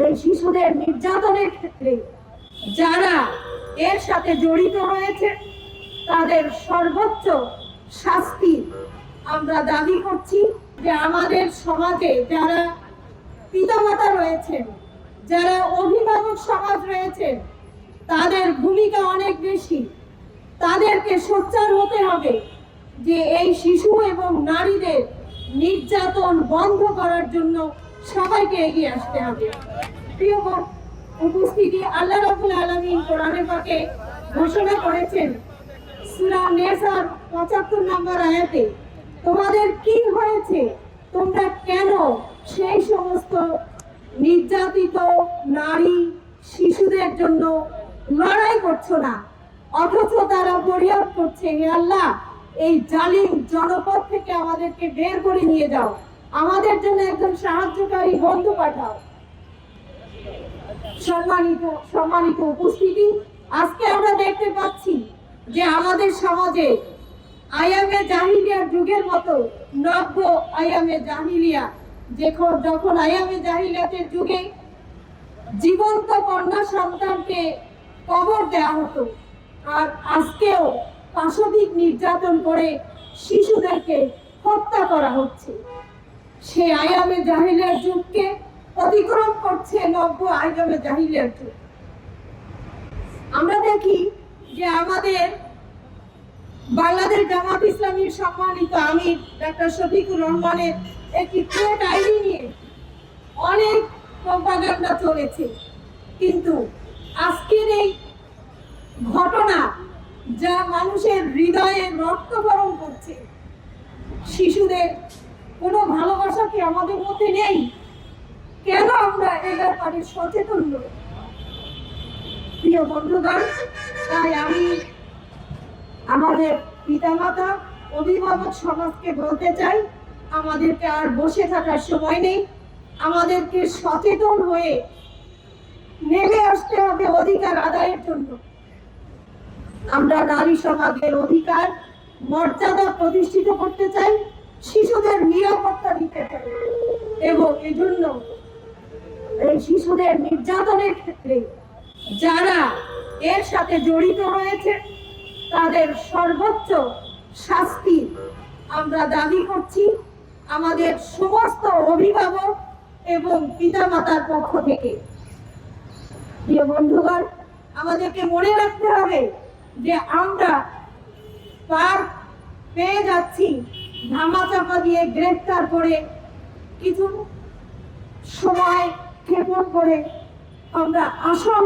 এই শিশুদের নির্যাতনের ক্ষেত্রে যারা এর সাথে জড়িত রয়েছে তাদের সর্বোচ্চ শাস্তি আমরা দাবি করছি। যে আমাদের সমাজে যারা পিতামাতা রয়েছেন, যারা অভিভাবক সমাজ রয়েছে, তাদের ভূমিকা অনেক বেশি। তাদেরকে সোচ্চার হতে হবে যে এই শিশু এবং নারীদের নির্যাতন বন্ধ করার জন্য সবাইকে এগিয়ে আসতে হবে। প্রিয় উপস্থিতি, আল্লাহ রাব্বুল আলামিন কোরআনে পাকে ঘোষণা করেছেন সূরা নেসার ৭৫ নম্বর আয়াতে, তোমাদের কি হয়েছে, তোমরা কেন সেই সমস্ত নির্যাতিত নারী শিশুদের জন্য লড়াই করছো না, অথচ তারা ফরিয়াদ করছে, হে আল্লাহ এই জালিম জনপদ থেকে আমাদেরকে বের করে নিয়ে যাও, আমাদের জন্য একজন সাহায্যকারী বন্ধু পাঠাও। সম্মানিত উপস্থিতি, আজকে আমরা দেখতে পাচ্ছি যে আমাদের সমাজে আয়ামে জাহিলিয়ার যুগের মতো নব্য আয়ামে জাহিলিয়া, যখন আয়ামে জাহিলিয়াতের যুগে জীবন্ত কন্যা সন্তানকে কবর দেওয়া হতো, আর আজকেও পাশবিক নির্যাতন করে শিশুদেরকে হত্যা করা হচ্ছে। সেই আয়ামে জাহিলিয়ার যুগকে অতিক্রম করছে নব্য আয়ামে জাহিলিয়ার যুগ। আমরা দেখি যে আমাদের বাংলাদেশ জামাত ইসলামীর সম্মানিত আমির ডক্টর শফিকুর রহমানের একটি ট্রেড আইডি নিয়ে অনেক প্রপাগান্ডা চলেছে, কিন্তু আজকের এই ঘটনা যা মানুষের হৃদয়ে রক্তক্ষরণ করছে, শিশুদের কোনো ভালোবাসা কি আমাদের মধ্যে নেই? কেন আমরা এ ব্যাপারে সচেতন নই? প্রিয় বন্ধুগণ, তাই আমি আমাদের পিতামাতা অভিভাবক সমাজকে বলতে চাই, আমাদেরকে আর বসে থাকার সময় নেই, আমাদেরকে সচেতন হয়ে নেমে আসতে হবে অধিকার আদায়ের জন্য। আমরা নারী সমাজের অধিকার মর্যাদা প্রতিষ্ঠিত করতে চাই, শিশুদের নিরাপত্তা দিতে চাই, এবং এজন্য এই শিশুদের নির্যাতনের ক্ষেত্রে যারা এর সাথে জড়িত রয়েছে তাদের সর্বোচ্চ শাস্তি আমরা দাবি করছি আমাদের সমস্ত অভিভাবক এবং পিতামাতার পক্ষ থেকে। প্রিয় বন্ধুগণ, আমাদেরকে মনে রাখতে হবে যে আমরা পার পেয়ে যাচ্ছি ধামাচাপা দিয়ে, গ্রেফতার করে, কিছু সময় ক্ষেপণ করে আমরা আসল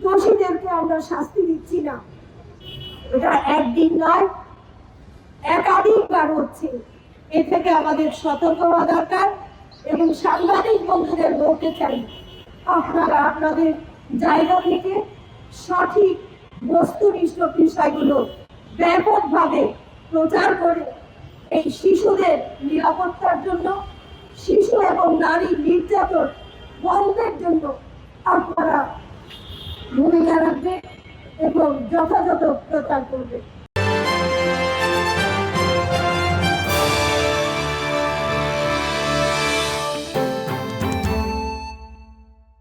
দোষীদেরকে আমরা শাস্তি দিচ্ছি না। এটা একদিন নয়, একাধিকবার হচ্ছে। এ থেকে আমাদের সতর্ক হওয়া দরকার, এবং সাংবাদিক বন্ধুদের বলতে চাই, আপনারা আপনাদের জায়গা থেকে সঠিক বস্তুনিষ্ঠ বিষয়গুলো ব্যাপকভাবে প্রচার করে এই শিশুদের নিরাপত্তার জন্য, শিশু এবং নারী নির্যাতন বন্ধের জন্য আপনারা ভূমিকা রাখবেন এবং যথাযথ প্রচার করবেন।